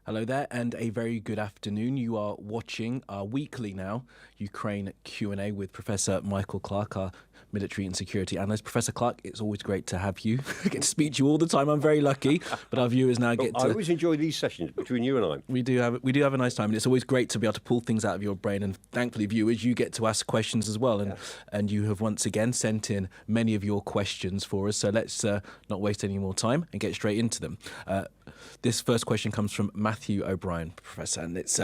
Hello there, and a very good afternoon. You are watching our weekly now Ukraine Q&A with Professor Michael Clarke, our military and security analyst. Professor Clarke, it's always great to have you. I get to speak to you all the time. I'm very lucky, but our viewers now get to... I always enjoy these sessions between you and I. We do have a nice time, and it's always great to be able to pull things out of your brain. And thankfully, viewers, you get to ask questions as well. And you have once again sent in many of your questions for us. So let's not waste any more time and get straight into them. This first question comes from Matthew O'Brien, Professor, and it's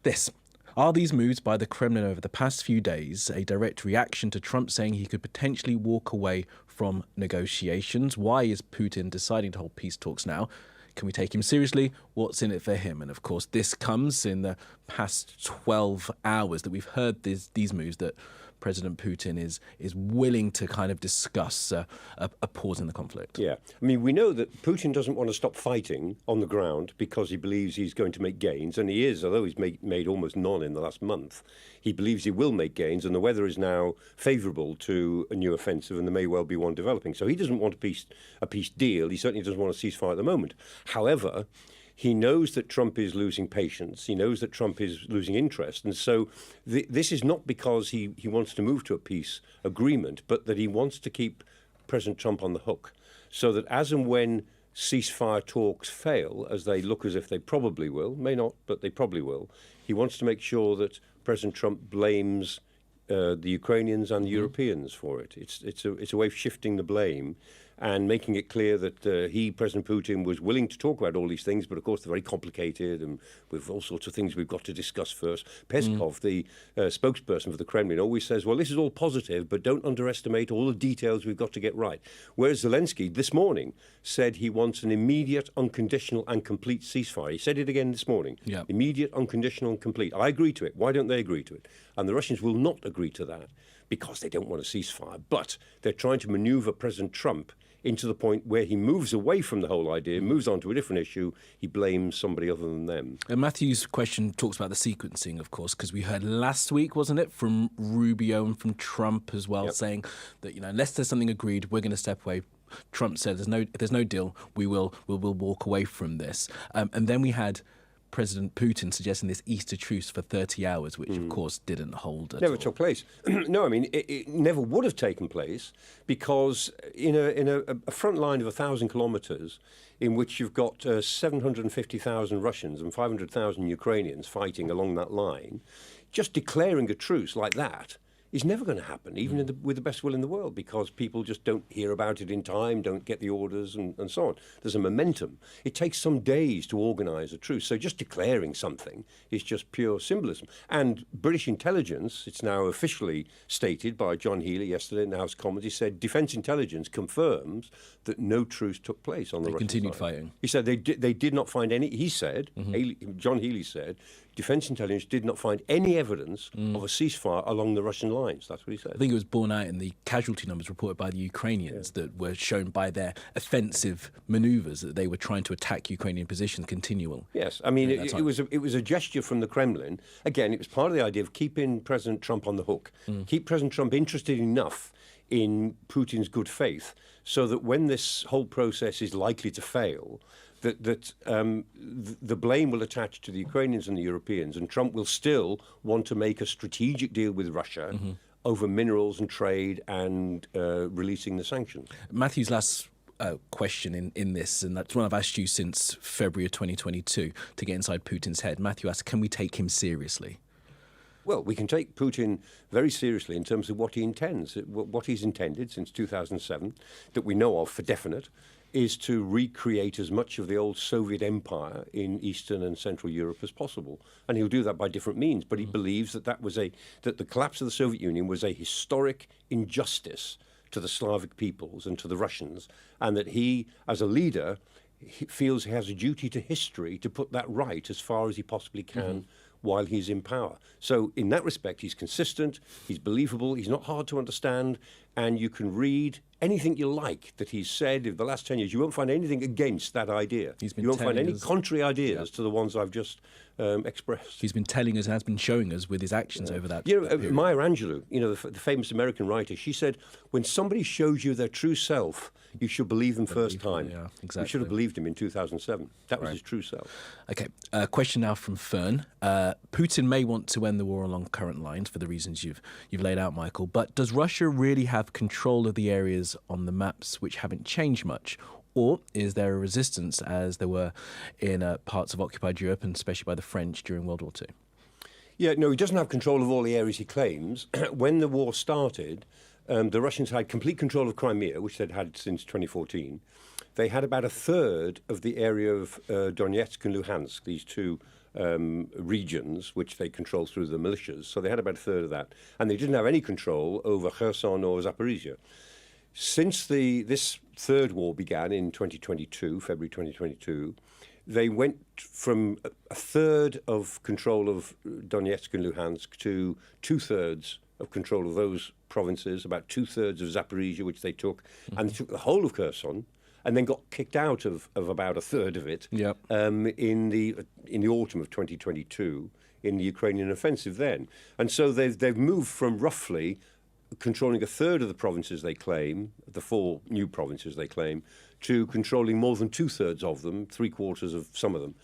this. Are these moves by the Kremlin over the past few days a direct reaction to Trump saying he could potentially walk away from negotiations? Why is Putin deciding to hold peace talks now? Can we take him seriously? What's in it for him? And of course, this comes in the past 12 hours that we've heard these moves that President Putin is willing to kind of discuss a pause in the conflict. Yeah. I mean, we know that Putin doesn't want to stop fighting on the ground because he believes he's going to make gains, and he is, although he's made almost none in the last month. He believes he will make gains, and the weather is now favourable to a new offensive, and there may well be one developing. So he doesn't want a peace deal. He certainly doesn't want a ceasefire at the moment. However, he knows that Trump is losing patience. He knows that Trump is losing interest. And so this is not because he wants to move to a peace agreement, but that he wants to keep President Trump on the hook so that as and when ceasefire talks fail, as they look as if they probably will, may not, but they probably will, he wants to make sure that President Trump blames the Ukrainians and the Europeans for it. It's a way of shifting the blame and making it clear that President Putin, was willing to talk about all these things, but of course they're very complicated and with all sorts of things we've got to discuss first. Peskov, the spokesperson for the Kremlin, always says, well, this is all positive, but don't underestimate all the details we've got to get right. Whereas Zelensky this morning said he wants an immediate, unconditional and complete ceasefire. He said it again this morning. Yeah. Immediate, unconditional and complete. I agree to it. Why don't they agree to it? And the Russians will not agree to that because they don't want a ceasefire. But they're trying to maneuver President Trump into the point where he moves away from the whole idea, moves on to a different issue. He blames somebody other than them. Matthew's question talks about the sequencing, of course, because we heard last week, wasn't it, from Rubio and from Trump as well, saying that, unless there's something agreed, we're going to step away. Trump said, if there's no deal, we'll walk away from this. And then we had President Putin suggesting this Easter truce for 30 hours, which, of course, didn't hold at all. Never took place. No, I mean, it never would have taken place because in a front line of 1,000 kilometres in which you've got 750,000 Russians and 500,000 Ukrainians fighting along that line, just declaring a truce like that is never going to happen, even with the best will in the world, because people just don't hear about it in time, don't get the orders, and so on. There's a momentum. It takes some days to organise a truce, so just declaring something is just pure symbolism. And British intelligence, it's now officially stated by John Healey yesterday in the House of Commons, he said Defence Intelligence confirms that no truce took place on the Russian side. They continued fighting. He said they did not find any, he said, John Healey said, Defence Intelligence did not find any evidence of a ceasefire along the Russian lines. That's what he said. I think it was borne out in the casualty numbers reported by the Ukrainians that were shown by their offensive manoeuvres that they were trying to attack Ukrainian positions continually. Yes, I mean, it was a gesture from the Kremlin. Again, it was part of the idea of keeping President Trump on the hook, keep President Trump interested enough in Putin's good faith so that when this whole process is likely to fail, that the blame will attach to the Ukrainians and the Europeans, and Trump will still want to make a strategic deal with Russia over minerals and trade and releasing the sanctions. Matthew's last question in this, and that's one I've asked you since February of 2022 to get inside Putin's head. Matthew asks, can we take him seriously? Well, we can take Putin very seriously in terms of what he intends. What he's intended since 2007, that we know of for definite, is to recreate as much of the old Soviet empire in Eastern and Central Europe as possible. And he'll do that by different means. But he believes that that the collapse of the Soviet Union was a historic injustice to the Slavic peoples and to the Russians, and that he, as a leader, he feels he has a duty to history to put that right as far as he possibly can while he's in power. So in that respect, he's consistent, he's believable, he's not hard to understand, and you can read anything you like that he's said in the last 10 years. You won't find anything against that idea. You won't find any contrary ideas to the ones I've just expressed. He's been telling us, has been showing us with his actions over that period. Maya Angelou, the famous American writer, she said, when somebody shows you their true self, you should believe them first time. Yeah, exactly. You should have believed him in 2007. That was his true self. Okay, question now from Fern. Putin may want to end the war along current lines for the reasons you've laid out, Michael, but does Russia really have control of the areas on the maps which haven't changed much? Or is there a resistance, as there were in parts of occupied Europe, and especially by the French during World War II? Yeah, no, he doesn't have control of all the areas he claims. When the war started, the Russians had complete control of Crimea, which they'd had since 2014. They had about a third of the area of Donetsk and Luhansk, these two regions, which they control through the militias. So they had about a third of that. And they didn't have any control over Kherson or Zaporizhia. Since this third war began in 2022, February 2022, they went from a third of control of Donetsk and Luhansk to two-thirds of control of those provinces, about two-thirds of Zaporizhia, which they took, and they took the whole of Kherson, and then got kicked out of about a third of it in the autumn of 2022 in the Ukrainian offensive then. And so they've moved from roughly controlling a third of the provinces they claim, the 4 new provinces they claim, to controlling more than two-thirds of them, three-quarters of some of them.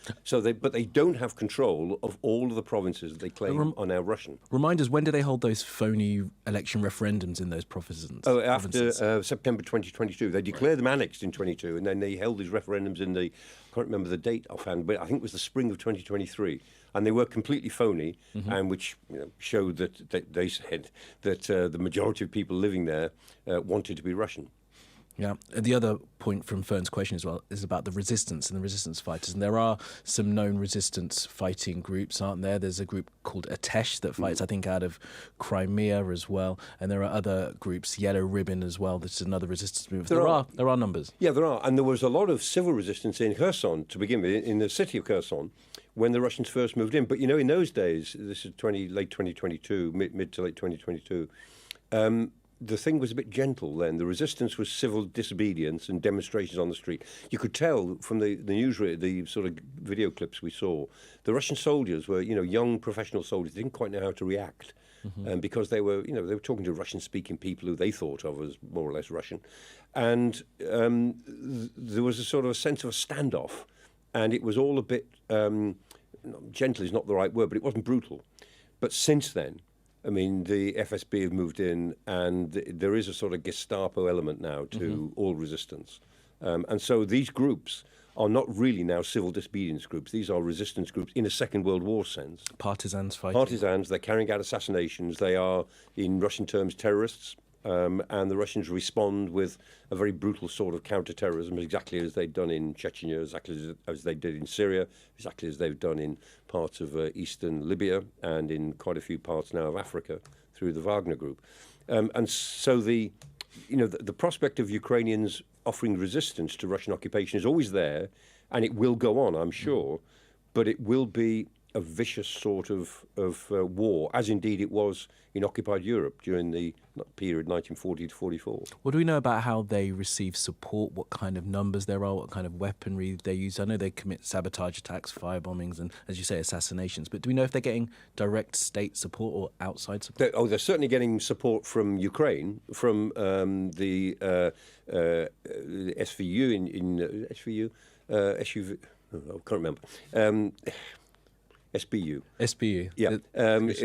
But they don't have control of all of the provinces that they claim are now Russian. Remind us, when did they hold those phony election referendums in those provinces? Oh, after September 2022. They declared them annexed in 22, and then they held these referendums in I can't remember the date offhand, but I think it was the spring of 2023. And they were completely phony, and which showed that they said that the majority of people living there wanted to be Russian. Yeah. The other point from Fern's question as well is about the resistance and the resistance fighters. And there are some known resistance fighting groups, aren't there? There's a group called Atesh that fights, I think, out of Crimea as well. And there are other groups, Yellow Ribbon as well. That's another resistance movement. There are numbers. Yeah, there are. And there was a lot of civil resistance in Kherson to begin with, in the city of Kherson, when the Russians first moved in. But, in those days, this is late 2022, mid to late 2022, the thing was a bit gentle then. The resistance was civil disobedience and demonstrations on the street. You could tell from the the sort of video clips we saw, the Russian soldiers were, young professional soldiers. They didn't quite know how to react because they were talking to Russian-speaking people who they thought of as more or less Russian. And there was a sort of a sense of a standoff. And it was all a bit, gentle is not the right word, but it wasn't brutal. But since then, the FSB have moved in, and there is a sort of Gestapo element now to all resistance. And so these groups are not really now civil disobedience groups. These are resistance groups in a Second World War sense. Partisans fighting. Partisans, they're carrying out assassinations. They are, in Russian terms, terrorists. And the Russians respond with a very brutal sort of counter-terrorism, exactly as they'd done in Chechnya, exactly as they did in Syria, exactly as they've done in parts of eastern Libya and in quite a few parts now of Africa through the Wagner Group. And so the prospect of Ukrainians offering resistance to Russian occupation is always there, and it will go on, I'm sure, but it will be a vicious sort of war, as indeed it was in occupied Europe during the period 1940 to 44. What do we know about how they receive support, what kind of numbers there are, what kind of weaponry they use? I know they commit sabotage attacks, firebombings, and, as you say, assassinations. But do we know if they're getting direct state support or outside support? They're certainly getting support from Ukraine, from the SVU in SVU, SUV. I can't remember. SBU. SBU. Yeah,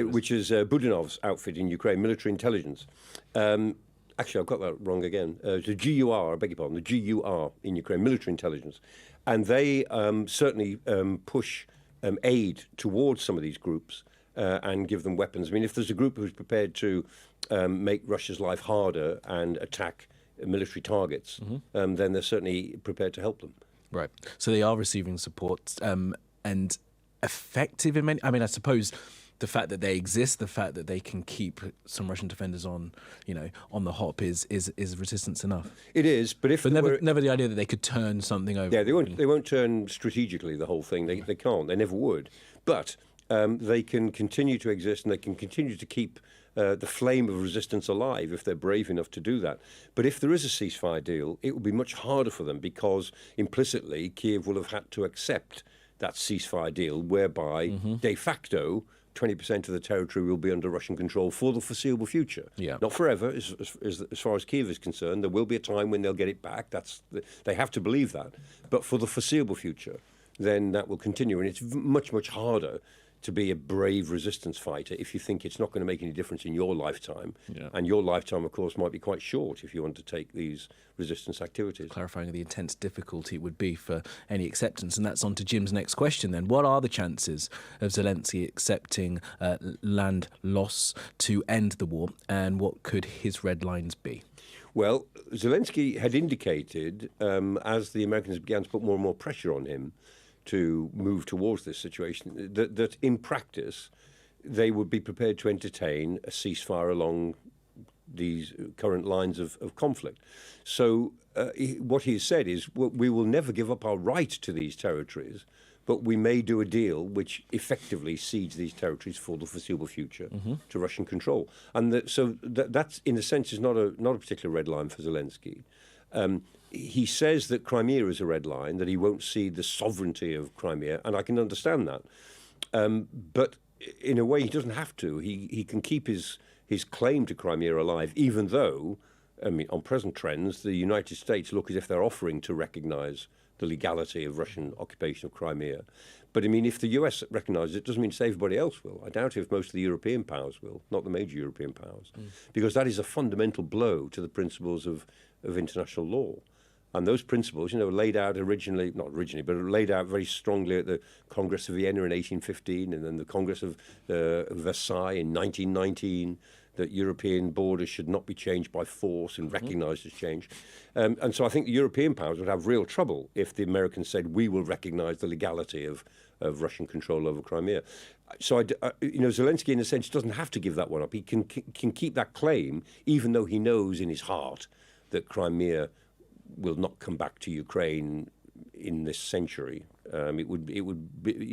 which is Budanov's outfit in Ukraine, military intelligence. Actually, I've got that wrong again. The GUR, I beg your pardon, the GUR in Ukraine, military intelligence. And they certainly push aid towards some of these groups and give them weapons. If there's a group who's prepared to make Russia's life harder and attack military targets, then they're certainly prepared to help them. Right. So they are receiving support and effective in many. I suppose the fact that they exist, the fact that they can keep some Russian defenders on the hop is resistance enough. It is, but never the idea that they could turn something over. Yeah, they won't turn strategically the whole thing. They can't. They never would. But they can continue to exist, and they can continue to keep the flame of resistance alive if they're brave enough to do that. But if there is a ceasefire deal, it will be much harder for them because implicitly Kiev will have had to accept that ceasefire deal whereby de facto 20% of the territory will be under Russian control for the foreseeable future. Yeah. Not forever, as far as Kiev is concerned. There will be a time when they'll get it back. They have to believe that. But for the foreseeable future, then that will continue. And it's much, much harder to be a brave resistance fighter if you think it's not going to make any difference in your lifetime. Yeah. And your lifetime, of course, might be quite short if you undertake these resistance activities. Clarifying the intense difficulty it would be for any acceptance. And that's on to Jim's next question then. What are the chances of Zelensky accepting land loss to end the war, and what could his red lines be? Well, Zelensky had indicated, as the Americans began to put more and more pressure on him to move towards this situation, that in practice they would be prepared to entertain a ceasefire along these current lines of conflict. So what he has said is, we will never give up our right to these territories, but we may do a deal which effectively cedes these territories for the foreseeable future to Russian control. And that's, in a sense, is not a particular red line for Zelensky. He says that Crimea is a red line, that he won't cede the sovereignty of Crimea, and I can understand that. But in a way, he doesn't have to. He can keep his claim to Crimea alive, even though, I mean, on present trends, the United States look as if they're offering to recognize the legality of Russian occupation of Crimea. But I mean, if the US recognizes it, it doesn't mean to say everybody else will. I doubt if most of the European powers will, not the major European powers, because that is a fundamental blow to the principles of international law. And those principles, laid out not originally, but laid out very strongly at the Congress of Vienna in 1815 and then the Congress of Versailles in 1919, that European borders should not be changed by force and recognized as change. And so I think the European powers would have real trouble if the Americans said, we will recognize the legality of Russian control over Crimea. So, Zelensky, in a sense, doesn't have to give that one up. He can keep that claim, even though he knows in his heart that Crimea will not come back to Ukraine in this century. It would be,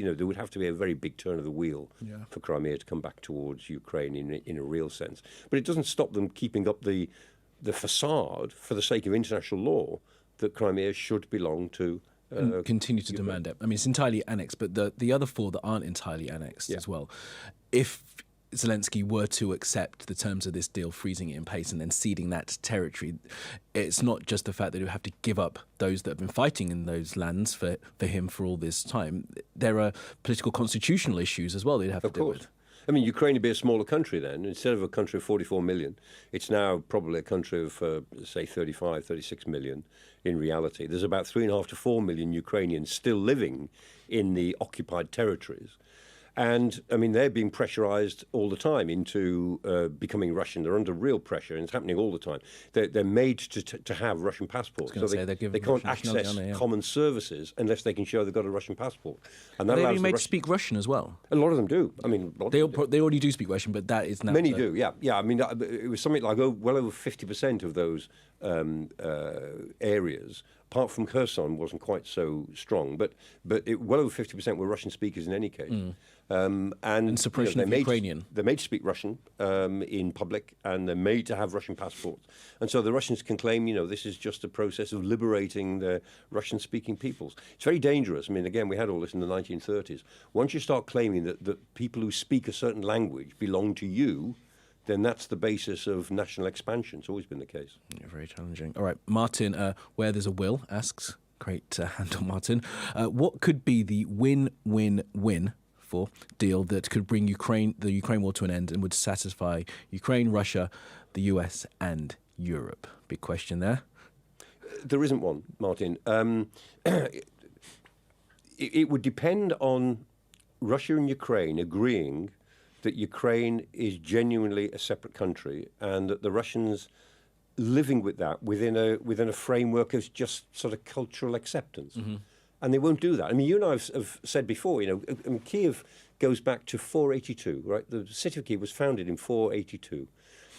there would have to be a very big turn of the wheel for Crimea to come back towards Ukraine in a real sense. But it doesn't stop them keeping up the facade, for the sake of international law, that Crimea should belong to continue to demand it. I mean, it's entirely annexed, but the other four that aren't entirely annexed as well, if Zelensky were to accept the terms of this deal, freezing it in place and then ceding that territory, it's not just the fact that he would have to give up those that have been fighting in those lands for him for all this time. There are political constitutional issues as well that he'd have to deal with. I mean, Ukraine would be a smaller country then. Instead of a country of 44 million, it's now probably a country of, say, 35, 36 million in reality. There's about 3.5 to 4 million Ukrainians still living in the occupied territories. And, I mean, they're being pressurized all the time into becoming Russian. They're under real pressure, and it's happening all the time. They're made to have Russian passports. So they can't access common services unless they can show they've got a Russian passport. And that Are they being made to speak Russian as well? A lot of them do. I mean, they already do speak Russian, but that is now... Many do, yeah. Yeah, I mean, it was something like well over 50% of those areas, apart from Kherson, wasn't quite so strong, but well over 50% were Russian speakers in any case. And suppression of Ukrainian. They're made to speak Russian in public, and they're made to have Russian passports. And so the Russians can claim, this is just a process of liberating the Russian-speaking peoples. It's very dangerous. I mean, again, we had all this in the 1930s. Once you start claiming that people who speak a certain language belong to you, then that's the basis of national expansion. It's always been the case. Yeah, very challenging. All right, Martin, where there's a will, asks, great handle, Martin, what could be the win-win-win for deal that could bring the Ukraine war to an end and would satisfy Ukraine, Russia, the US and Europe? Big question there. There isn't one, Martin. It would depend on Russia and Ukraine agreeing that Ukraine is genuinely a separate country and that the Russians living with that within a framework of just sort of cultural acceptance. And they won't do that. I mean, you and I have said before, Kiev goes back to 482, right? The city of Kiev was founded in 482.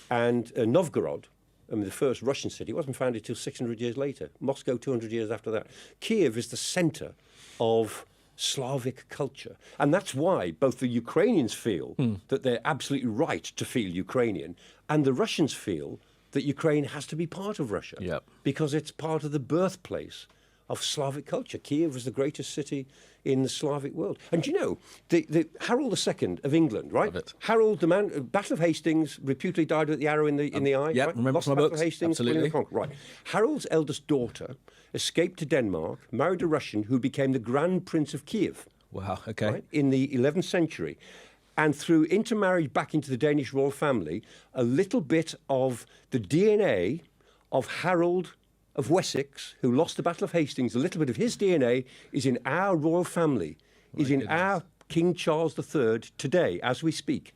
And Novgorod, the first Russian city, wasn't founded until 600 years later. Moscow, 200 years after that. Kiev is the center of Slavic culture. And that's why both the Ukrainians feel that they're absolutely right to feel Ukrainian, and the Russians feel that Ukraine has to be part of Russia because it's part of the birthplace of Slavic culture. Kiev was the greatest city in the Slavic world. And you know, the Harold II of England, right? Harold, the man, Battle of Hastings, reputedly died with the arrow in the eye. Yeah, right? remember Lost from the my Battle of books. Hastings, Absolutely. Right. Harold's eldest daughter escaped to Denmark, married a Russian who became the Grand Prince of Kiev. Wow, okay. Right, in the 11th century. And through intermarriage back into the Danish royal family, a little bit of the DNA of Harold of Wessex, who lost the Battle of Hastings, a little bit of his DNA is in our royal family, our King Charles III today, as we speak.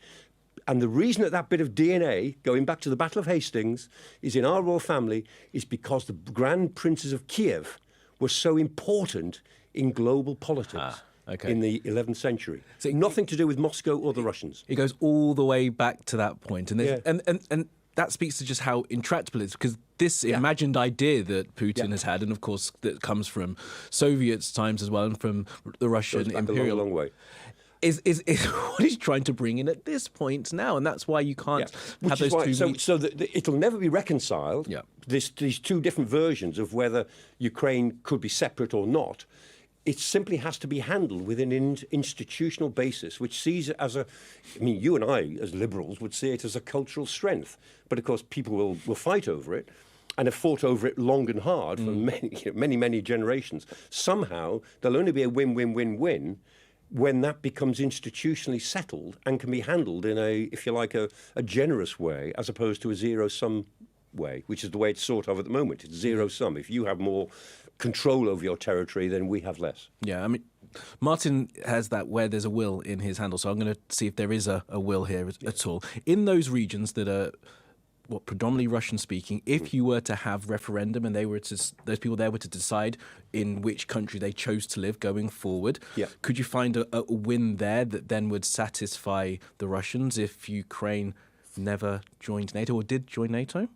And the reason that bit of DNA, going back to the Battle of Hastings, is in our royal family is because the Grand Princes of Kiev were so important in global politics. In the 11th century. So nothing to do with Moscow or the Russians. It goes all the way back to that point. And, and that speaks to just how intractable it is, because this imagined idea that Putin has had, and of course that comes from Soviet times as well, and from the Russian imperial... a long way. Is what he's trying to bring in at this point now, and that's why you can't have those two. So it'll never be reconciled. These two different versions of whether Ukraine could be separate or not. It simply has to be handled with an institutional basis, which sees it as you and I, as liberals, would see it as a cultural strength. But of course, people will fight over it, and have fought over it long and hard for many generations. Somehow, there'll only be a win-win-win-win when that becomes institutionally settled and can be handled in if you like, a generous way, as opposed to a zero-sum way, which is the way it's sort of at the moment. It's zero-sum. If you have more control over your territory, then we have less. Yeah, I mean, Martin has that where there's a will in his handle, so I'm going to see if there is a will here at all. In those regions that are predominantly Russian-speaking, if you were to have referendum and those people there were to decide in which country they chose to live going forward, could you find a win there that then would satisfy the Russians if Ukraine never joined NATO or did join NATO?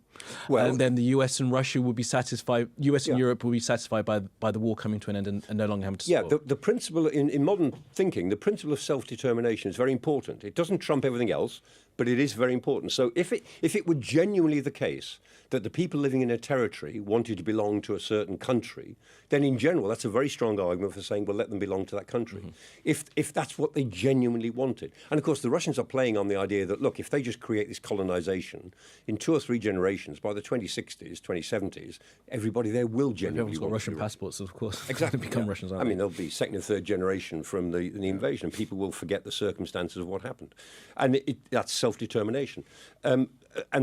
Well, and then the US and Russia would be satisfied, US and Europe will be satisfied by the war coming to an end and no longer having to support. The principle in modern thinking, the principle of self-determination is very important. It doesn't trump everything else, but it is very important. So if it were genuinely the case that the people living in a territory wanted to belong to a certain country, then in general, that's a very strong argument for saying, well, let them belong to that country. If that's what they genuinely wanted. And of course, the Russians are playing on the idea that, look, if they just create this colonization, in 2 or 3 generations, by the 2060s, 2070s, everybody there will genuinely want Russian passports, of course. Exactly. Become Russians, aren't they? They'll be second and third generation from the invasion, and people will forget the circumstances of what happened. And that's self-determination. And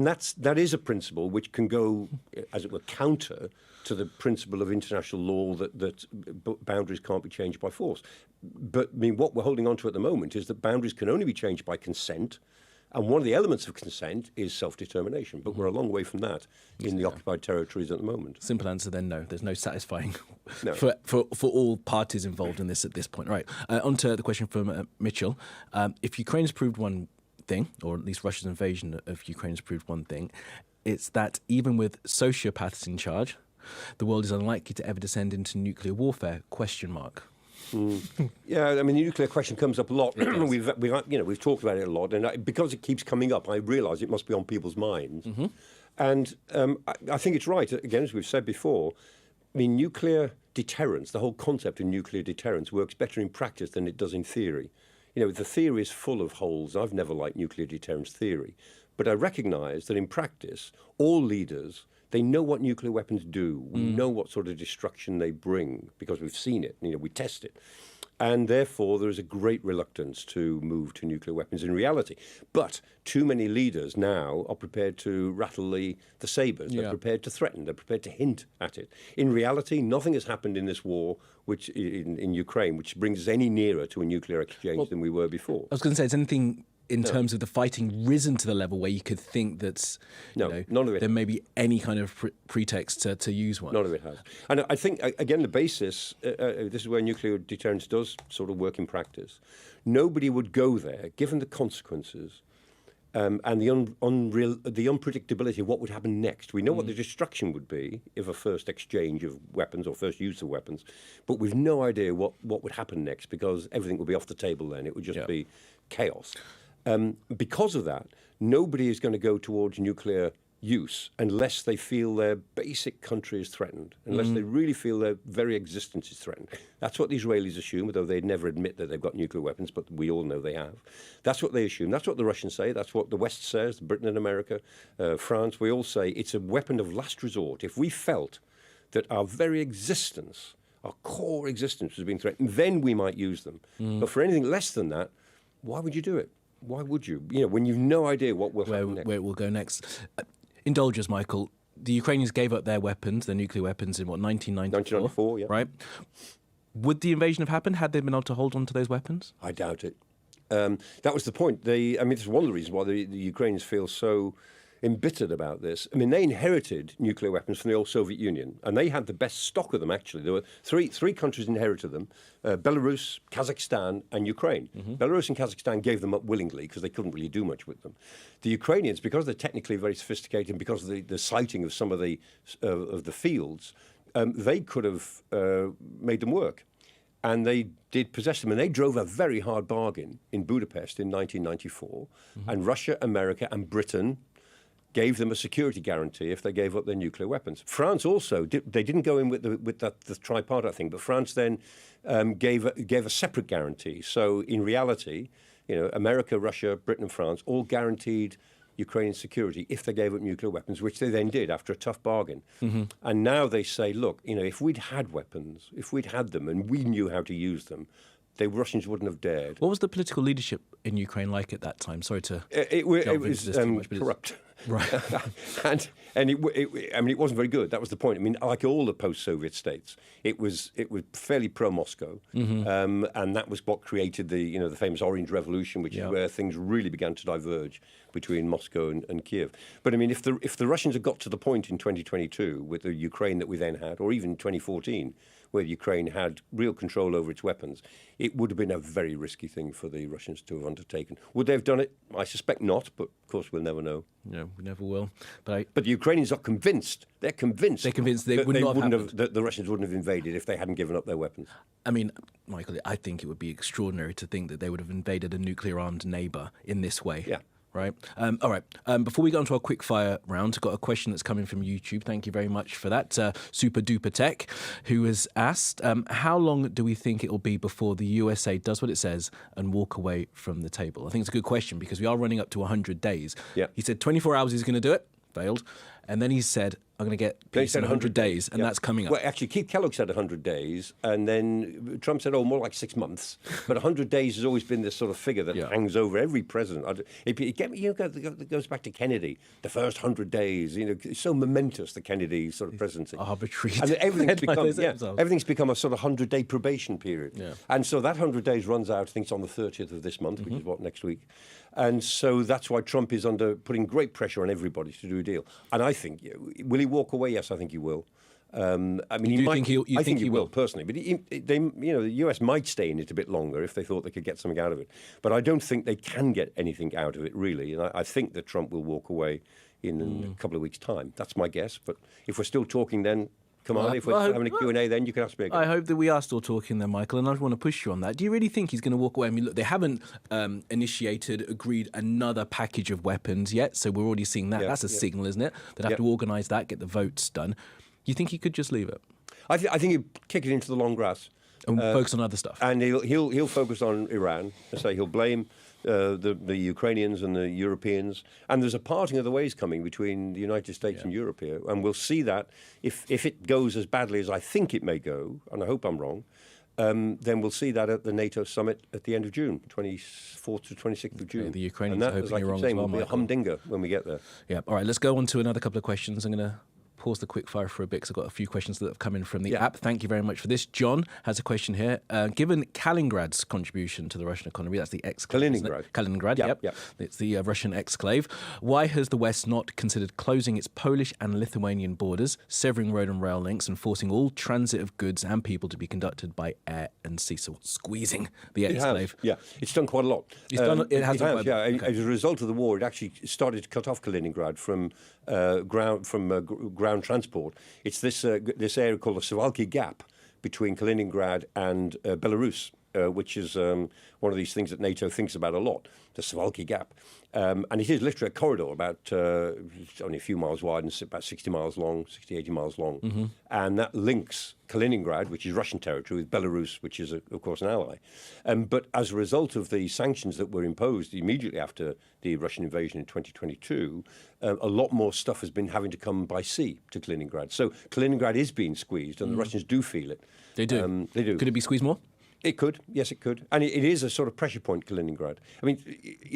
that is a principle which can go, as it were, counter to the principle of international law that boundaries can't be changed by force. But what we're holding on to at the moment is that boundaries can only be changed by consent. And one of the elements of consent is self-determination. But we're a long way from that in the occupied territories at the moment. Simple answer then, no. There's no satisfying for all parties involved in this at this point. Right. On to the question from Mitchell. If Ukraine has proved one thing, or at least Russia's invasion of Ukraine has proved one thing, it's that even with sociopaths in charge, the world is unlikely to ever descend into nuclear warfare, ? Yeah, the nuclear question comes up a lot. We've talked about it a lot, and because it keeps coming up, I realise it must be on people's minds. And I think it's right. Again, as we've said before, nuclear deterrence, the whole concept of nuclear deterrence, works better in practice than it does in theory. The theory is full of holes. I've never liked nuclear deterrence theory, but I recognise that in practice, all leaders, they know what nuclear weapons do. We know what sort of destruction they bring because we've seen it. We test it. And therefore, there is a great reluctance to move to nuclear weapons in reality. But too many leaders now are prepared to rattle the sabres. They're prepared to threaten. They're prepared to hint at it. In reality, nothing has happened in this war, which in Ukraine, which brings us any nearer to a nuclear exchange than we were before. I was going to say, it's anything in terms of the fighting risen to the level where you could think that none of it there may be any kind of pretext to use one. None of it has. And I think, again, the basis, this is where nuclear deterrence does sort of work in practice. Nobody would go there, given the consequences, and the unpredictability of what would happen next. We know what the destruction would be if a first exchange of weapons or first use of weapons, but we've no idea what would happen next, because everything would be off the table then. It would just be chaos. Because of that, nobody is going to go towards nuclear use unless they feel their basic country is threatened, unless they really feel their very existence is threatened. That's what the Israelis assume, although they'd never admit that they've got nuclear weapons, but we all know they have. That's what they assume. That's what the Russians say. That's what the West says, Britain and America, France. We all say it's a weapon of last resort. If we felt that our very existence, our core existence was being threatened, then we might use them. But for anything less than that, why would you do it? Why would you? When you've no idea what will happen next. Where it will go next. Indulge us, Michael. The Ukrainians gave up their weapons, their nuclear weapons, in 1994? 1994, yeah. Right? Would the invasion have happened had they been able to hold on to those weapons? I doubt it. That was the point. This is one of the reasons why the Ukrainians feel so embittered about this. I mean, they inherited nuclear weapons from the old Soviet Union, and they had the best stock of them, actually. There were three countries inherited them, Belarus, Kazakhstan, and Ukraine. Belarus and Kazakhstan gave them up willingly because they couldn't really do much with them. The Ukrainians, because they're technically very sophisticated and because of the siting of some of the fields, they could have made them work. And they did possess them, and they drove a very hard bargain in Budapest in 1994, and Russia, America, and Britain gave them a security guarantee if they gave up their nuclear weapons. France also, they didn't go in with the tripartite thing, but France then gave a separate guarantee. So in reality, America, Russia, Britain and France all guaranteed Ukrainian security if they gave up nuclear weapons, which they then did after a tough bargain. And now they say, look, if we'd had weapons, if we'd had them and we knew how to use them, the Russians wouldn't have dared. What was the political leadership in Ukraine like at that time? Sorry to it was corrupt. Right. and it wasn't very good. That was the point. I mean, like all the post-Soviet states, it was fairly pro-Moscow, and that was what created the famous Orange Revolution, which is where things really began to diverge between Moscow and Kiev. But I mean, if the Russians had got to the point in 2022 with the Ukraine that we then had, or even 2014, where Ukraine had real control over its weapons, it would have been a very risky thing for the Russians to have undertaken. Would they have done it? I suspect not, but of course we'll never know. No, we never will. But the Ukrainians are convinced. They're convinced. They're convinced they wouldn't have that the Russians wouldn't have invaded if they hadn't given up their weapons. I mean, Michael, I think it would be extraordinary to think that they would have invaded a nuclear-armed neighbour in this way. Yeah. Right. All right. Before we go into our quick fire round, I've got a question that's coming from YouTube. Thank you very much for that. Super Duper Tech, who has asked, how long do we think it will be before the USA does what it says and walk away from the table? I think it's a good question because we are running up to 100 days. Yeah. He said 24 hours he's going to do it. Failed. And then he said, I'm going to get peace in 100 days, and that's coming up. Well, actually, Keith Kellogg said 100 days, and then Trump said, more like 6 months. But 100 days has always been this sort of figure that hangs over every president. It goes back to Kennedy, the first 100 days. It's so momentous, the Kennedy sort of presidency. Arbitrary. And everything's become a sort of 100-day probation period. Yeah. And so that 100 days runs out, I think it's on the 30th of this month, which is next week. And so that's why Trump is putting great pressure on everybody to do a deal. And I think, will he walk away? Yes, I think he will. I mean, I think he will personally. But the US might stay in it a bit longer if they thought they could get something out of it. But I don't think they can get anything out of it really. And I think that Trump will walk away in a couple of weeks' time. That's my guess. But if we're still talking then, Kamali, if we're having a Q&A, then you can ask me again. I hope that we are still talking then, Michael, and I want to push you on that. Do you really think he's going to walk away? I mean, look, they haven't agreed another package of weapons yet, so we're already seeing that. That's a signal, isn't it? They'd have to organise that, get the votes done. You think he could just leave it? I think he'd kick it into the long grass. And focus on other stuff. And he'll focus on Iran. And say he'll blame the Ukrainians and the Europeans. And there's a parting of the ways coming between the United States and Europe here. And we'll see that if it goes as badly as I think it may go, and I hope I'm wrong, then we'll see that at the NATO summit at the end of June, 24th to 26th of June. Okay, the Ukrainians are hoping you're wrong as well, will be a humdinger when we get there. Yeah. All right, let's go on to another couple of questions. I'm going to pause the quickfire for a bit because I've got a few questions that have come in from the app. Thank you very much for this. John has a question here. Given Kaliningrad's contribution to the Russian economy, that's the exclave. Kaliningrad, yep. It's the Russian exclave. Why has the West not considered closing its Polish and Lithuanian borders, severing road and rail links, and forcing all transit of goods and people to be conducted by air and sea, so squeezing the exclave? It's done quite a lot. It has. Okay. As a result of the war, it actually started to cut off Kaliningrad from ground transport. It's this area called the Suwalki Gap between Kaliningrad and Belarus, which is one of these things that NATO thinks about a lot, the Suwalki Gap. And it is literally a corridor about it's only a few miles wide and about 60 miles long, 60, 80 miles long. Mm-hmm. And that links Kaliningrad, which is Russian territory, with Belarus, which is, of course, an ally. But as a result of the sanctions that were imposed immediately after the Russian invasion in 2022, a lot more stuff has been having to come by sea to Kaliningrad. So Kaliningrad is being squeezed, and the Russians do feel it. They do. They do. Could it be squeezed more? It could, yes, it could. And it is a sort of pressure point, Kaliningrad. I mean,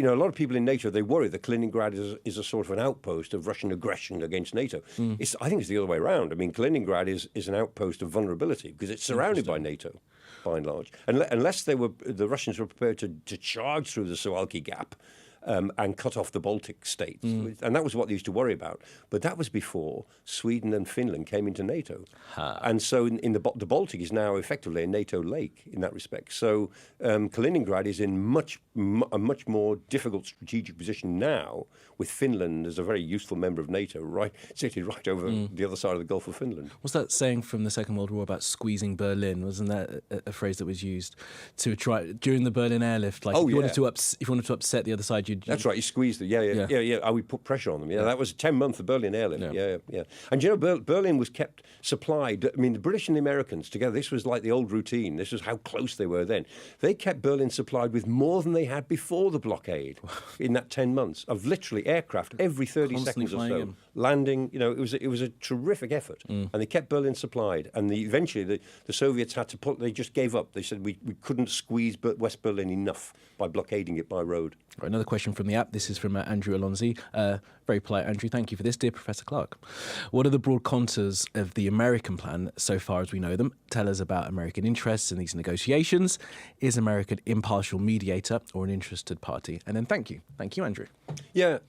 a lot of people in NATO, they worry that Kaliningrad is a sort of an outpost of Russian aggression against NATO. I think it's the other way around. I mean, Kaliningrad is an outpost of vulnerability because it's surrounded by NATO, by and large. Unless the Russians were prepared to charge through the Suwalki Gap, and cut off the Baltic states. And that was what they used to worry about. But that was before Sweden and Finland came into NATO. And so in the Baltic is now effectively a NATO lake in that respect. So Kaliningrad is in a much more difficult strategic position now, with Finland as a very useful member of NATO, sitting right over the other side of the Gulf of Finland. What's that saying from the Second World War about squeezing Berlin? Wasn't that a phrase that was used to try during the Berlin airlift? Like if you wanted to upset the other side, that's right. You squeezed it. Yeah. We put pressure on them. Yeah, that was a 10-month the Berlin airlift. Yeah. And Berlin was kept supplied. I mean, the British and the Americans together. This was like the old routine. This was how close they were then. They kept Berlin supplied with more than they had before the blockade. In that 10 months of literally aircraft every 30 seconds or so landing. It was a terrific effort, and they kept Berlin supplied. And eventually the Soviets had to they just gave up. They said we couldn't squeeze West Berlin enough by blockading it by road. Right, another question from the app. This is from Andrew Alonzi. Very polite, Andrew. Thank you for this. Dear Professor Clarke, what are the broad contours of the American plan so far as we know them? Tell us about American interests in these negotiations. Is America an impartial mediator or an interested party? And then thank you. Thank you, Andrew. Yeah.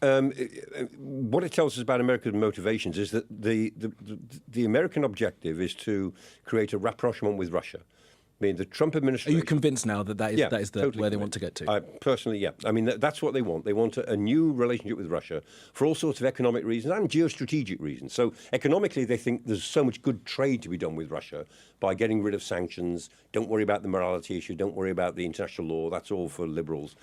What it tells us about American motivations is that the American objective is to create a rapprochement with Russia. I mean, the Trump administration... Are you convinced now that is totally where they want to get to? Personally, yeah. I mean, that's what they want. They want a new relationship with Russia for all sorts of economic reasons and geostrategic reasons. So economically, they think there's so much good trade to be done with Russia by getting rid of sanctions. Don't worry about the morality issue. Don't worry about the international law. That's all for liberals.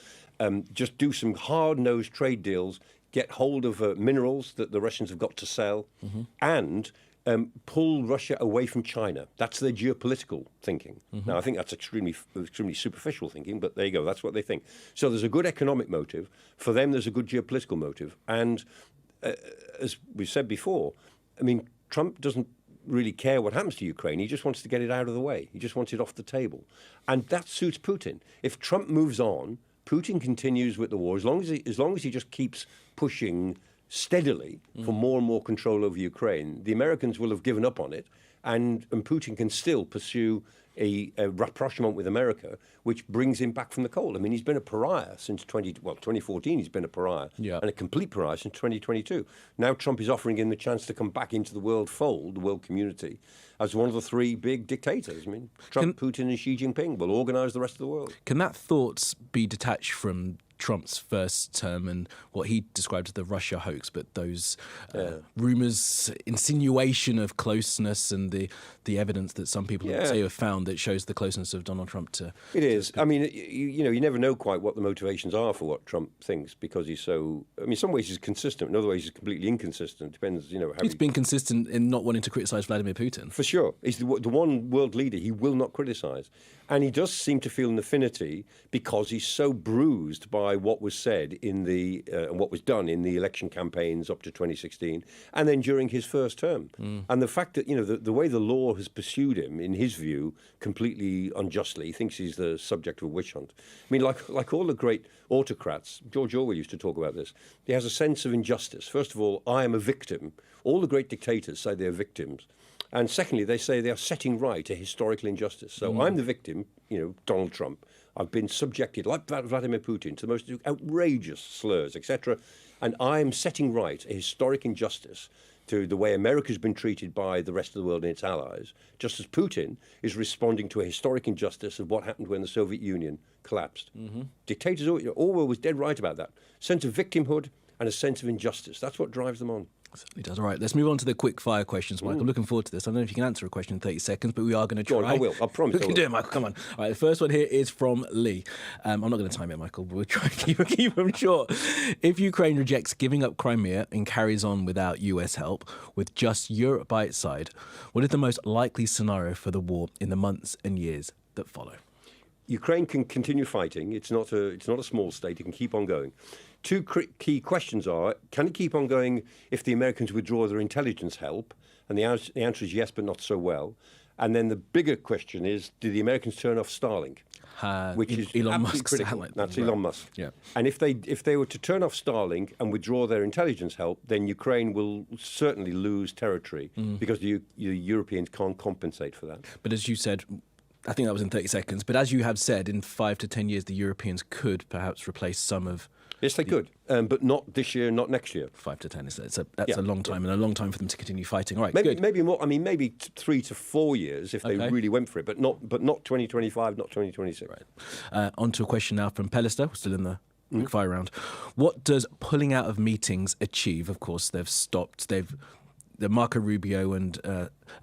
Just do some hard-nosed trade deals, get hold of minerals that the Russians have got to sell, and... pull Russia away from China. That's their geopolitical thinking. Now, I think that's extremely superficial thinking, but there you go. That's what they think. So there's a good economic motive. For them, there's a good geopolitical motive. And as we've said before, I mean, Trump doesn't really care what happens to Ukraine. He just wants to get it out of the way. He just wants it off the table. And that suits Putin. If Trump moves on, Putin continues with the war. As long as he just keeps pushing steadily for more and more control over Ukraine, the Americans will have given up on it, and Putin can still pursue a rapprochement with America, which brings him back from the cold. I mean, he's been a pariah since 2014. He's been a pariah, and a complete pariah since 2022. Now Trump is offering him the chance to come back into the world fold, the world community, as one of the three big dictators. I mean, Trump, Putin, and Xi Jinping will organize the rest of the world. Can that thought be detached from Trump's first term and what he described as the Russia hoax, but those rumours, insinuation of closeness and the evidence that some people say have found that shows the closeness of Donald Trump to... It is. I mean, you never know quite what the motivations are for what Trump thinks, because he's so... I mean, in some ways he's consistent, in other ways he's completely inconsistent. Depends, how he's been consistent in not wanting to criticise Vladimir Putin. For sure. He's the one world leader he will not criticise. And he does seem to feel an affinity because he's so bruised by by what was said in the and what was done in the election campaigns up to 2016, and then during his first term. And the fact that the way the law has pursued him, in his view, completely unjustly, he thinks he's the subject of a witch hunt. I mean, like all the great autocrats, George Orwell used to talk about this. He has a sense of injustice. First of all, I am a victim. All the great dictators say they're victims. And secondly, they say they are setting right a historical injustice. So I'm the victim, Donald Trump. I've been subjected, like Vladimir Putin, to the most outrageous slurs, etc. And I'm setting right a historic injustice to the way America's been treated by the rest of the world and its allies, just as Putin is responding to a historic injustice of what happened when the Soviet Union collapsed. Dictators, Orwell was dead right about that. Sense of victimhood and a sense of injustice. That's what drives them on. Certainly does. All right, let's move on to the quick fire questions, Michael. I'm looking forward to this. I don't know if you can answer a question in 30 seconds, but we are going to try. Go on, I will. I promise. You can do it, Michael. Come on. All right, the first one here is from Lee. I'm not going to time it, Michael, but we'll try and keep them short. If Ukraine rejects giving up Crimea and carries on without US help, with just Europe by its side, what is the most likely scenario for the war in the months and years that follow? Ukraine can continue fighting. It's not a small state. It can keep on going. Two key questions are, can it keep on going if the Americans withdraw their intelligence help? And the answer is yes, but not so well. And then the bigger question is, do the Americans turn off Starlink? Which is Elon Musk's critical. satellite. That's Right. Elon Musk. Yeah. And if they were to turn off Starlink and withdraw their intelligence help, then Ukraine will certainly lose territory because the Europeans can't compensate for that. But as you said, I think that was in 30 seconds, but as you have said, in 5 to 10 years, the Europeans could perhaps replace some of... Yes, they could, but not this year, not next year. 5 to 10 that's a long time, and a long time for them to continue fighting. All right, good. Maybe more. I mean, maybe 3 to 4 years if they really went for it, but not 2025, not 2026. Right. On to a question now from Pellister. We're still in the quick fire round. What does pulling out of meetings achieve? Of course, they've stopped. The Marco Rubio and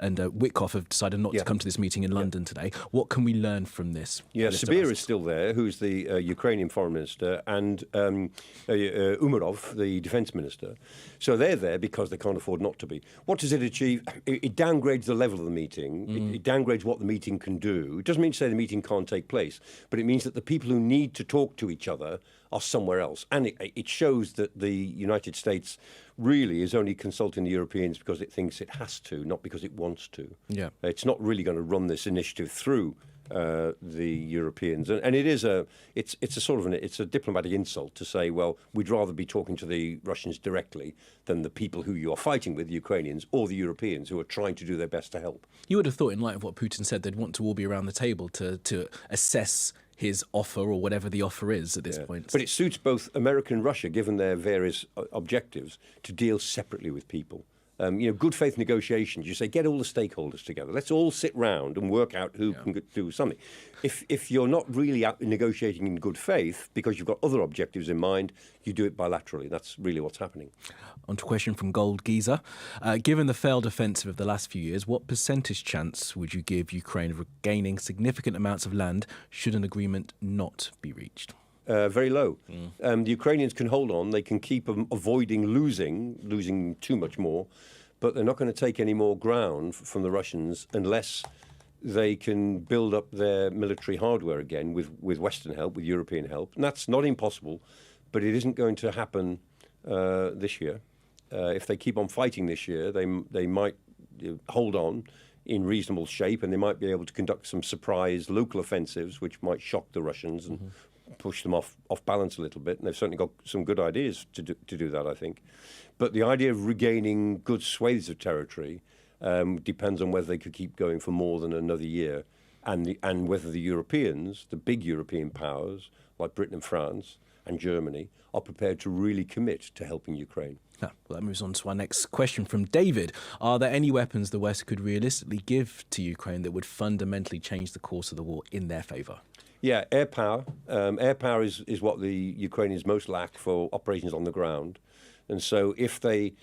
Witkoff have decided not to come to this meeting in London today. What can we learn from this? Yeah, Sabir is still there, who's the Ukrainian foreign minister, and Umarov, the defense minister. So they're there because they can't afford not to be. What does it achieve? It downgrades the level of the meeting. It downgrades what the meeting can do. It doesn't mean to say the meeting can't take place, but it means that the people who need to talk to each other are somewhere else. And it shows that the United States really is only consulting the Europeans because it thinks it has to, not because it wants to. Yeah. It's not really going to run this initiative through the Europeans, and it's a diplomatic insult to say, well, we'd rather be talking to the Russians directly than the people who you are fighting with, the Ukrainians or the Europeans, who are trying to do their best to help. You would have thought, in light of what Putin said, they'd want to all be around the table to assess his offer or whatever the offer is at this point. But it suits both America and Russia, given their various objectives, to deal separately with people. Good faith negotiations, you say, get all the stakeholders together. Let's all sit round and work out who can do something. If you're not really out negotiating in good faith because you've got other objectives in mind, you do it bilaterally. That's really what's happening. On to a question from Gold Geezer. Given the failed offensive of the last few years, what percentage chance would you give Ukraine of regaining significant amounts of land should an agreement not be reached? Very low. The Ukrainians can hold on. They can keep avoiding losing too much more, but they're not going to take any more ground from the Russians unless they can build up their military hardware again with Western help, with European help. And that's not impossible, but it isn't going to happen this year. If they keep on fighting this year, they might hold on in reasonable shape, and they might be able to conduct some surprise local offensives, which might shock the Russians and push them off balance a little bit. And they've certainly got some good ideas to do that, I think. But the idea of regaining good swathes of territory depends on whether they could keep going for more than another year, and whether the Europeans, the big European powers like Britain and France and Germany, are prepared to really commit to helping Ukraine. Well, that moves on to our next question from David. Are there any weapons the West could realistically give to Ukraine that would fundamentally change the course of the war in their favour? Yeah, air power. Air power is what the Ukrainians most lack for operations on the ground. And so if they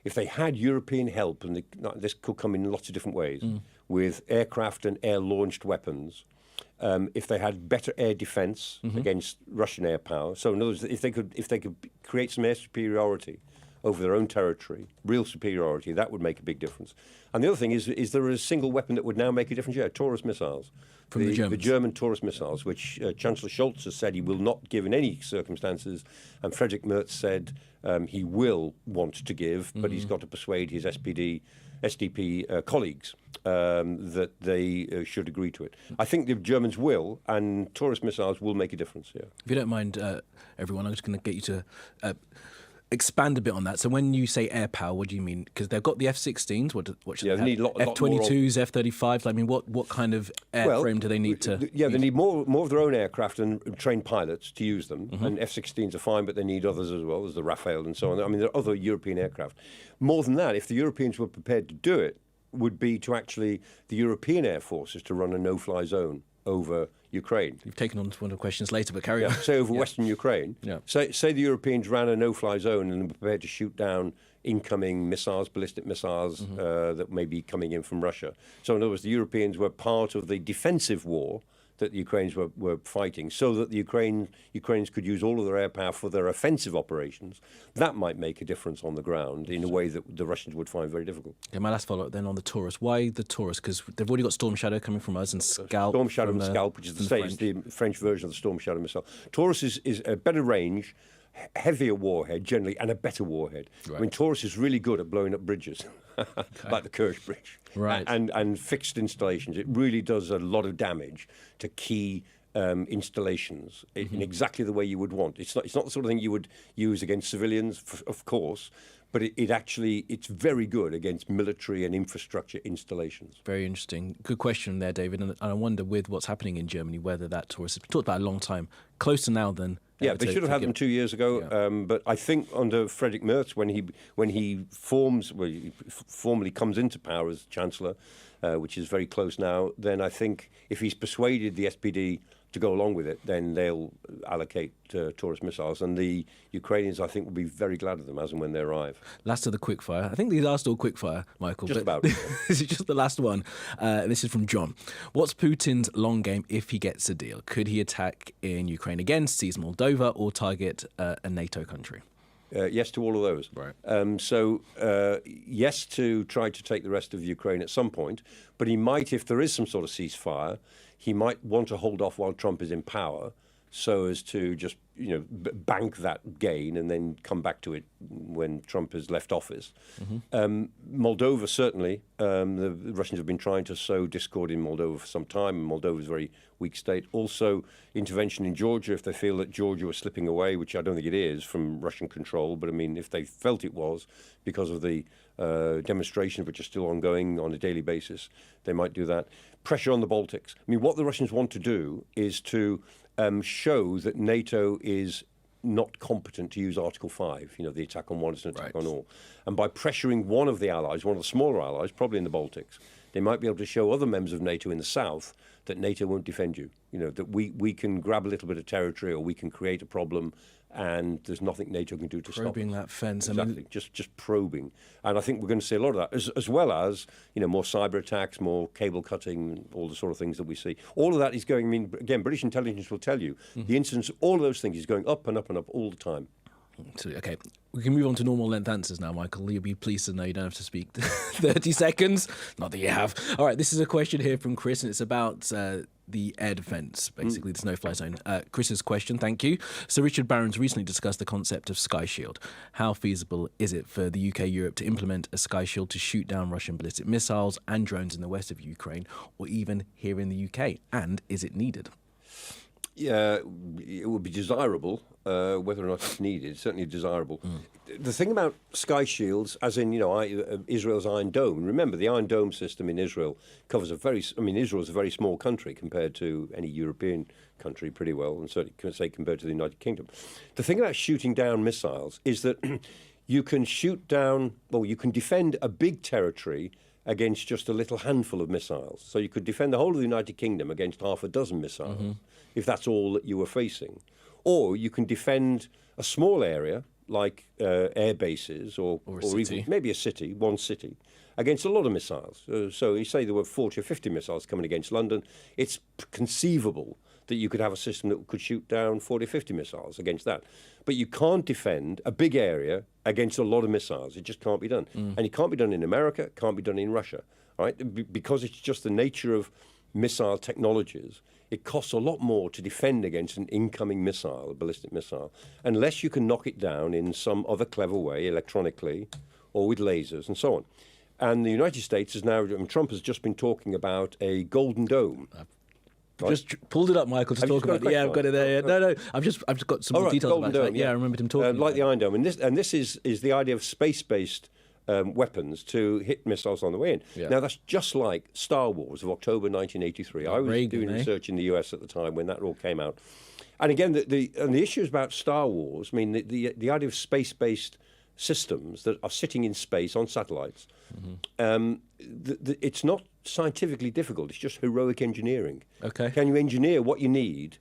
had European help, and this could come in lots of different ways, with aircraft and air-launched weapons, if they had better air defence against Russian air power, so in other words, if they could create some air superiority over their own territory, real superiority, that would make a big difference. And the other thing is there a single weapon that would now make a difference? Yeah, Taurus missiles. From the Germans. The German Taurus missiles, which Chancellor Scholz has said he will not give in any circumstances, and Friedrich Merz said he will want to give, but he's got to persuade his SDP colleagues that they should agree to it. I think the Germans will, and Taurus missiles will make a difference here. If you don't mind, everyone, I'm just going to get you to expand a bit on that. So when you say air power, what do you mean? Because they've got the F-16s. What should they they need have? F-22s, F-35s. I mean, what kind of airframe do they need to? They need more of their own aircraft and trained pilots to use them. And F-16s are fine, but they need others as well, as the Rafale and so on. I mean, there are other European aircraft. More than that, if the Europeans were prepared to do it, would be to actually the European air forces to run a no-fly zone over Ukraine. You've taken on to one of the questions later, but carry on. Say over Western Ukraine. Yeah. Say the Europeans ran a no-fly zone and were prepared to shoot down incoming missiles, ballistic missiles that may be coming in from Russia. So in other words, the Europeans were part of the defensive war that the Ukrainians were fighting, so that the Ukrainians could use all of their air power for their offensive operations. That might make a difference on the ground in a way that the Russians would find very difficult. Okay, my last follow-up then on the Taurus. Why the Taurus? Because they've already got Storm Shadow coming from us and Scalp. Storm Shadow and Scalp, which is the French version of the Storm Shadow missile. Taurus is a better range, heavier warhead generally, and a better warhead. Right. I mean, Taurus is really good at blowing up bridges, like the Kerch Bridge, right? And fixed installations. It really does a lot of damage to key installations in exactly the way you would want. It's not the sort of thing you would use against civilians, of course, but it's very good against military and infrastructure installations. Very interesting. Good question there, David. And I wonder, with what's happening in Germany, whether that Taurus has been talked about a long time, closer now than. Yeah, they should have had them 2 years ago. Yeah. But I think under Friedrich Merz, when he formally comes into power as Chancellor, which is very close now, then I think if he's persuaded the SPD to go along with it, then they'll allocate Taurus missiles. And the Ukrainians, I think, will be very glad of them as and when they arrive. Last of the quickfire. I think these are still quickfire, Michael. Just about. This is just the last one. This is from John. What's Putin's long game if he gets a deal? Could he attack in Ukraine again, seize Moldova, or target a NATO country? Yes to all of those. Right. Yes to try to take the rest of Ukraine at some point, but he might, if there is some sort of ceasefire, he might want to hold off while Trump is in power, so as to just bank that gain and then come back to it when Trump has left office. Moldova, certainly. The Russians have been trying to sow discord in Moldova for some time, and Moldova is a very weak state. Also, intervention in Georgia, if they feel that Georgia was slipping away, which I don't think it is, from Russian control, but I mean, if they felt it was because of the demonstrations which are still ongoing on a daily basis, they might do that. Pressure on the Baltics. I mean, what the Russians want to do is to show that NATO is not competent to use Article 5, the attack on one is an attack on all. And by pressuring one of the allies, one of the smaller allies, probably in the Baltics, they might be able to show other members of NATO in the south that NATO won't defend you. That we can grab a little bit of territory, or we can create a problem, and there's nothing NATO can do to stop it. Probing that fence. Exactly, I mean, just probing. And I think we're going to see a lot of that, as well as more cyber attacks, more cable cutting, all the sort of things that we see. All of that is going. I mean, again, British intelligence will tell you the incidence. All of those things is going up and up and up all the time. Okay, we can move on to normal length answers now, Michael. You'll be pleased to know you don't have to speak 30 seconds. Not that you have. All right, this is a question here from Chris, and it's about the air defence, basically, the no-fly zone. Chris's question, thank you. So Richard Barron's recently discussed the concept of Sky Shield. How feasible is it for the UK, Europe to implement a Sky Shield to shoot down Russian ballistic missiles and drones in the west of Ukraine, or even here in the UK? And is it needed? Yeah, it would be desirable. Whether or not it's needed, it's certainly desirable. The thing about Sky Shields, as in Israel's Iron Dome. Remember, the Iron Dome system in Israel covers Israel's a very small country compared to any European country, pretty well, and certainly say compared to the United Kingdom. The thing about shooting down missiles is that you can shoot down, you can defend a big territory against just a little handful of missiles. So you could defend the whole of the United Kingdom against half a dozen missiles, if that's all that you were facing. Or you can defend a small area, like air bases or even maybe a city, one city, against a lot of missiles. So you say there were 40 or 50 missiles coming against London. It's conceivable that you could have a system that could shoot down 40, 50 missiles against that. But you can't defend a big area against a lot of missiles. It just can't be done. And it can't be done in America, it can't be done in Russia, right? Because it's just the nature of missile technologies. It costs a lot more to defend against an incoming missile, a ballistic missile, unless you can knock it down in some other clever way, electronically or with lasers and so on. And the United States is now, Trump has just been talking about a Golden Dome. Right? Just pulled it up, Michael, to talk about it. Yeah, I've got it there. Yeah. No, I've just got some more details about it. Yeah, I remembered him talking like about the Iron Dome. And this is the idea of space-based weapons to hit missiles on the way in. Yeah. Now, that's just like Star Wars of October 1983. I was Reagan, doing research in the US at the time when that all came out. And again, the issues about Star Wars, I mean, the idea of space-based systems that are sitting in space on satellites, it's not scientifically difficult. It's just heroic engineering. Okay. Can you engineer what you need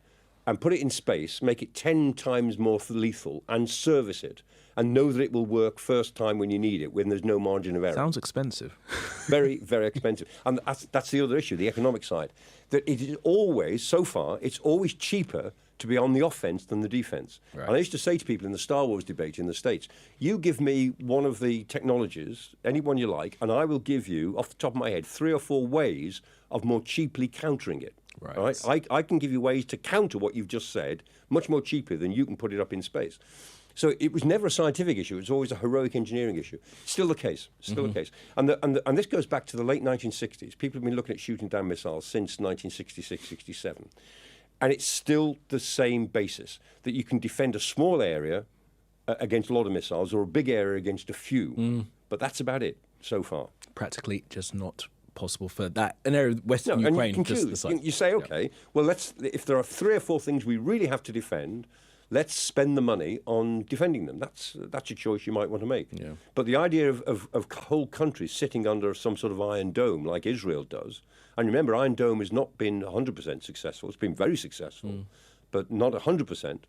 and put it in space, make it 10 times more lethal, and service it, and know that it will work first time when you need it, when there's no margin of error? Sounds expensive. Very, very expensive. And that's the other issue, the economic side. That it is always, so far, it's always cheaper to be on the offense than the defense. Right. And I used to say to people in the Star Wars debate in the States, you give me one of the technologies, any one you like, and I will give you, off the top of my head, 3 or 4 ways of more cheaply countering it. Right. I can give you ways to counter what you've just said much more cheaply than you can put it up in space. So it was never a scientific issue. It was always a heroic engineering issue. Still the case. Still the case. And this goes back to the late 1960s. People have been looking at shooting down missiles since 1966, 67. And it's still the same basis, that you can defend a small area against a lot of missiles or a big area against a few. But that's about it so far. Practically just not possible for that. An area of Western No, Ukraine. and you can choose. You say, okay, well, if there are 3 or 4 things we really have to defend, let's spend the money on defending them. That's a choice you might want to make. Yeah. But the idea of whole countries sitting under some sort of Iron Dome like Israel does, and remember, Iron Dome has not been 100% successful. It's been very successful, but not 100%.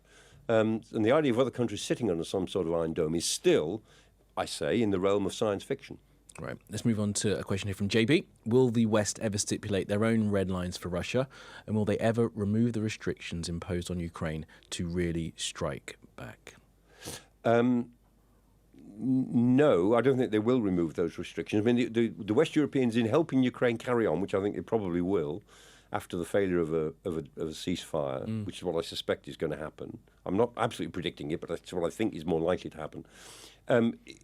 And the idea of other countries sitting under some sort of Iron Dome is still, I say, in the realm of science fiction. Right. Let's move on to a question here from JB. Will the West ever stipulate their own red lines for Russia? And will they ever remove the restrictions imposed on Ukraine to really strike back? No, I don't think they will remove those restrictions. I mean, the West Europeans, in helping Ukraine carry on, which I think they probably will, after the failure of a ceasefire, which is what I suspect is going to happen. I'm not absolutely predicting it, but that's what I think is more likely to happen.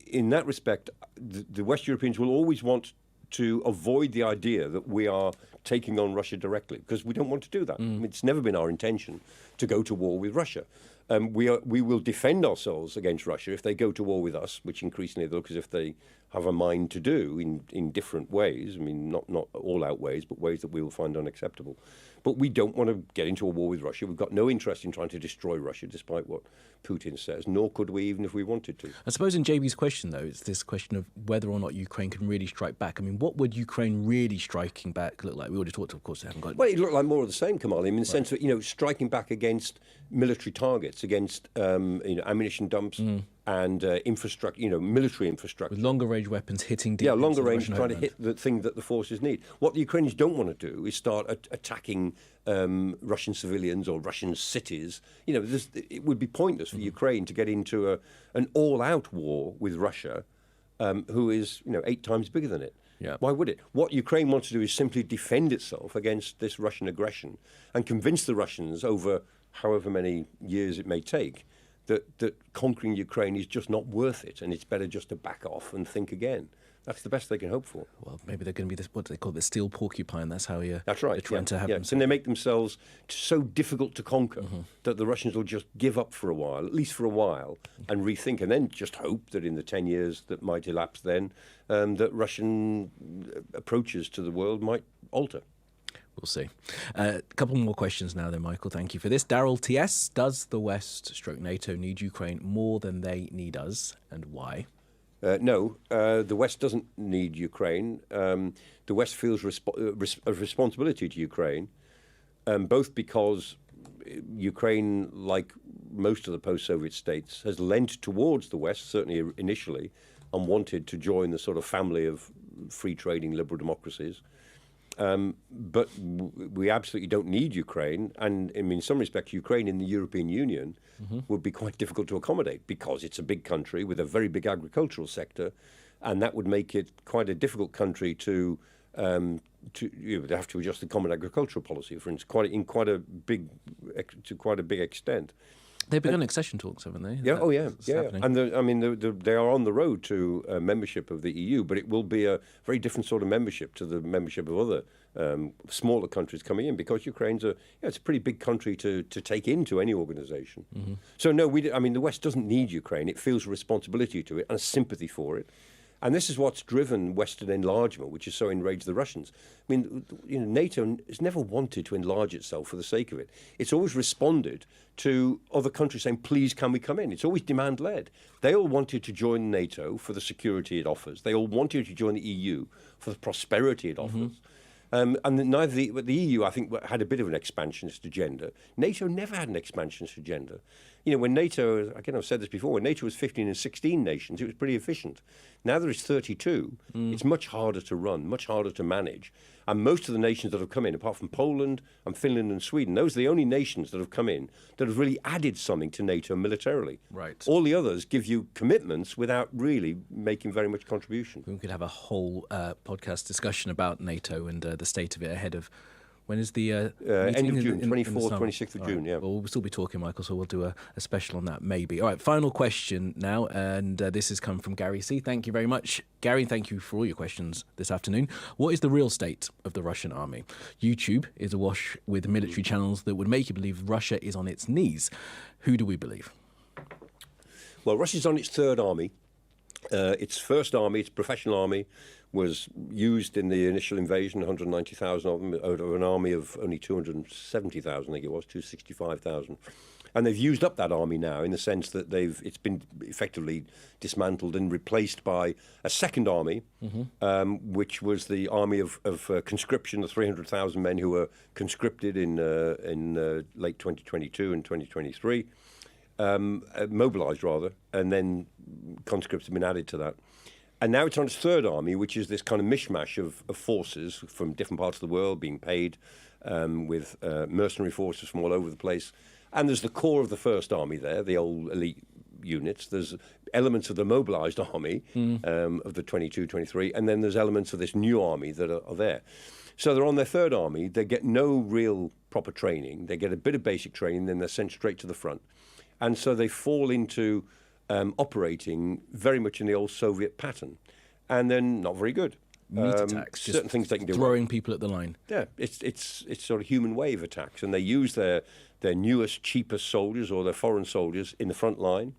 In that respect, the West Europeans will always want to avoid the idea that we are taking on Russia directly, because we don't want to do that. I mean, it's never been our intention to go to war with Russia. We will defend ourselves against Russia if they go to war with us, which increasingly they look as if they have a mind to do in different ways. I mean, not all-out ways, but ways that we will find unacceptable. But we don't want to get into a war with Russia. We've got no interest in trying to destroy Russia, despite what Putin says, nor could we even if we wanted to. I suppose in JB's question, though, it's this question of whether or not Ukraine can really strike back. I mean, what would Ukraine really striking back look like? We already talked, of course, they haven't got... Well, it looked like more of the same, Kamali, in the sense that, striking back against military targets, against, ammunition dumps and infrastructure, military infrastructure. With longer-range weapons hitting deep. Yeah, longer range, Russian trying to homeland. hit the thing that the forces need. What the Ukrainians don't want to do is start attacking Russian civilians or Russian cities. It would be pointless for Ukraine to get into an all-out war with Russia, who is 8 times bigger than it. Yeah. Why would it? What Ukraine wants to do is simply defend itself against this Russian aggression and convince the Russians over however many years it may take that conquering Ukraine is just not worth it, and it's better just to back off and think again. That's the best they can hope for. Well, maybe they're going to be what they call the steel porcupine. That's how That's right. they're trying to have them. Can they make themselves so difficult to conquer that the Russians will just give up for a while, at least for a while, and rethink, and then just hope that in the 10 years that might elapse then, that Russian approaches to the world might alter. We'll see. A couple more questions now then, Michael. Thank you for this. Daryl TS, does the West / NATO need Ukraine more than they need us, and why? No, the West doesn't need Ukraine. The West feels a responsibility to Ukraine, both because Ukraine, like most of the post-Soviet states, has lent towards the West, certainly initially, and wanted to join the sort of family of free trading liberal democracies. But we absolutely don't need Ukraine. And in some respects, Ukraine in the European Union would be quite difficult to accommodate because it's a big country with a very big agricultural sector. And that would make it quite a difficult country to you would have to adjust the common agricultural policy, for instance, to quite a big extent. They've begun accession talks, haven't they? Yeah, And they are on the road to membership of the EU, but it will be a very different sort of membership to the membership of other smaller countries coming in, because Ukraine's it's a pretty big country to take into any organization. So no, the West doesn't need Ukraine. It feels a responsibility to it and a sympathy for it. And this is what's driven Western enlargement, which has so enraged the Russians. NATO has never wanted to enlarge itself for the sake of it. It's always responded to other countries saying, please, can we come in? It's always demand-led. They all wanted to join NATO for the security it offers. They all wanted to join the EU for the prosperity it offers. And neither the EU, I think, had a bit of an expansionist agenda. NATO never had an expansionist agenda. When NATO, again, I've said this before, when NATO was 15 and 16 nations, it was pretty efficient. Now there is 32. It's much harder to run, much harder to manage. And most of the nations that have come in, apart from Poland and Finland and Sweden, those are the only nations that have come in that have really added something to NATO militarily. Right. All the others give you commitments without really making very much contribution. We could have a whole podcast discussion about NATO and the state of it ahead of... When is the end of June, 24th, 26th of June, yeah. Well, we'll still be talking, Michael, so we'll do a special on that, maybe. All right, final question now, and this has come from Gary C. Thank you very much. Gary, thank you for all your questions this afternoon. What is the real state of the Russian army? YouTube is awash with military channels that would make you believe Russia is on its knees. Who do we believe? Well, Russia's on its third army. Its first army, its professional army, was used in the initial invasion, 190,000 of them, out of an army of only 270,000, I think it was, 265,000. And they've used up that army now in the sense that it's been effectively dismantled and replaced by a second army, which was the army of conscription, the 300,000 men who were conscripted in late 2022 and 2023, mobilized rather, and then conscripts have been added to that. And now it's on its third army, which is this kind of mishmash of forces from different parts of the world being paid with mercenary forces from all over the place. And there's the core of the first army there, the old elite units. There's elements of the mobilized army of the 22, 23, and then there's elements of this new army that are there. So they're on their third army. They get no real proper training. They get a bit of basic training, then they're sent straight to the front. And so they fall into operating very much in the old Soviet pattern, and then not very good. Meat attacks, certain things they can do. Throwing people at the line. Yeah, it's sort of human wave attacks, and they use their newest, cheapest soldiers or their foreign soldiers in the front line.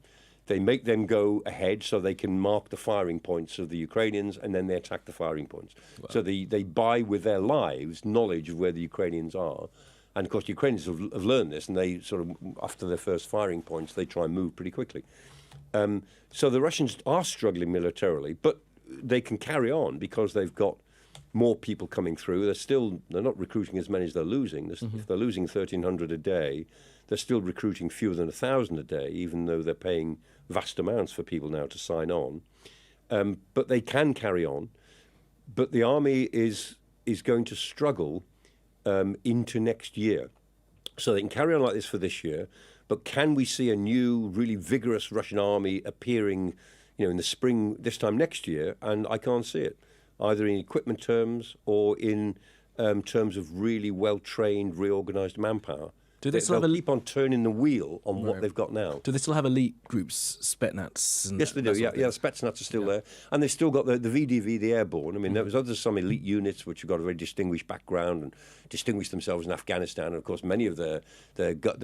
They make them go ahead so they can mark the firing points of the Ukrainians, and then they attack the firing points. Wow. So they buy with their lives knowledge of where the Ukrainians are. And, of course, the Ukrainians have learned this, and they sort of, after their first firing points, they try and move pretty quickly. So the Russians are struggling militarily, but they can carry on because they've got more people coming through. They're not recruiting as many as they're losing. If they're losing 1,300 a day, they're still recruiting fewer than 1,000 a day, even though they're paying vast amounts for people now to sign on. But they can carry on. But the army is going to struggle into next year. So they can carry on like this for this year, but can we see a new, really vigorous Russian army appearing, in the spring this time next year? And I can't see it, either in equipment terms or in terms of really well-trained, reorganized manpower. They'll keep on turning the wheel on what they've got now. Do they still have elite groups, Spetsnaz? Yes, they do. Yeah, Spetsnaz are still there. And they've still got the VDV, the airborne. I mean, there's some elite units which have got a very distinguished background and distinguished themselves in Afghanistan. And, of course, many of the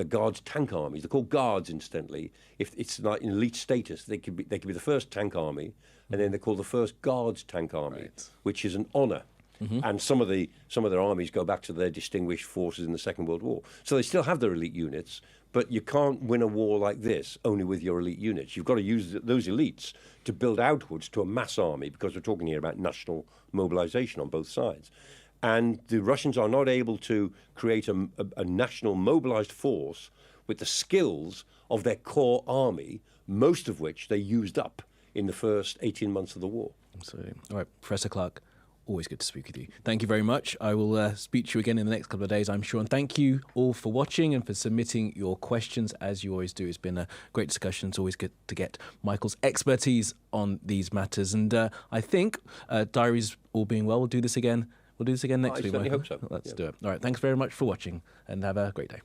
Guards tank armies, they're called Guards, incidentally. If it's like in elite status, they could be the first tank army, and then they're called the first Guards tank army, which is an honour. And some of their armies go back to their distinguished forces in the Second World War. So they still have their elite units, but you can't win a war like this only with your elite units. You've got to use those elites to build outwards to a mass army, because we're talking here about national mobilization on both sides. And the Russians are not able to create a national mobilized force with the skills of their core army, most of which they used up in the first 18 months of the war. Absolutely. All right, Professor Clarke, Always good to speak with you. Thank you very much. I will speak to you again in the next couple of days, I'm sure. And thank you all for watching and for submitting your questions, as you always do. It's been a great discussion. It's always good to get Michael's expertise on these matters. And I think, diaries all being well, we'll do this again. We'll do this again next week. I certainly hope so. Let's do it. All right. Thanks very much for watching and have a great day.